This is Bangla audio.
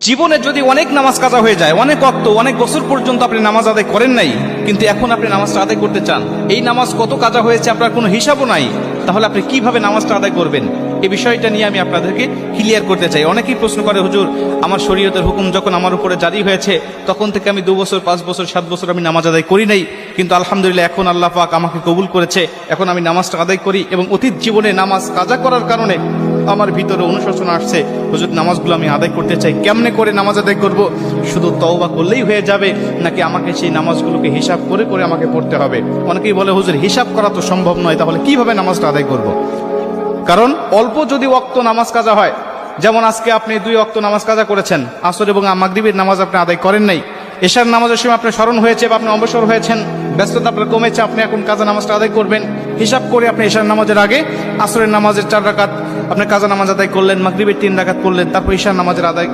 জীবনে যদি অনেক নামাজ কাজা হয়ে যায়, অনেক ওয়াক্ত, অনেক বছর পর্যন্ত আপনি নামাজ আদায় করেন নাই, কিন্তু এখন আপনি নামাজটা আদায় করতে চান, এই নামাজ কত কাজা হয়েছে আপনার কোনো হিসাবও নাই, তাহলে আপনি কিভাবে নামাজটা আদায় করবেন? এই বিষয়টা নিয়ে আমি আপনাদেরকে ক্লিয়ার করতে চাই। অনেকেই প্রশ্ন করে, হুজুর আমার শরীয়তের হুকুম যখন আমার উপরে জারি হয়েছে তখন থেকে আমি 2 বছর 5 বছর 7 বছর আমি নামাজ আদায় করি নাই, কিন্তু আলহামদুলিল্লাহ এখন আল্লাহ পাক আমাকে কবুল করেছে, এখন আমি নামাজটা আদায় করি, এবং অতীত জীবনে নামাজ কাজা করার কারণে আমার ভিতরে অনুশোচনা আসছে, হুজুর নামাজগুলো আমি আদায় করতে চাই, কেমনে করে নামাজ আদায় করব? শুধু তওবা করলেই হয়ে যাবে নাকি আমাকে সেই নামাজগুলোকে হিসাব করে করে আমাকে পড়তে হবে? অনেকেই বলে, হুজুর হিসাব করা তো সম্ভব নয়, তাহলে কিভাবে নামাজটা আদায় করব? কারণ অল্প যদি ওয়াক্ত নামাজ কাজা হয়, যেমন আজকে আপনি 2 ওয়াক্ত নামাজ কাজা করেছেন, আসর এবং মাগরিবের নামাজ আপনি আদায় করেন নাই, এশার নামাজের সময় আপনার স্মরণ হয়েছে বা আপনি অবসর হয়েছেন, ব্যস্ততা আপনার কমেছে, আপনি এখন কাজা নামাজটা আদায় করবেন, হিসাব করে আপনি এশার নামাজের আগে আসরের নামাজের 4 রাকাত আপনি কাজা নামাজ আদায় করলেন, মাগরিবের 3 রাকাত করলেন, তারপর এশার নামাজের আদায়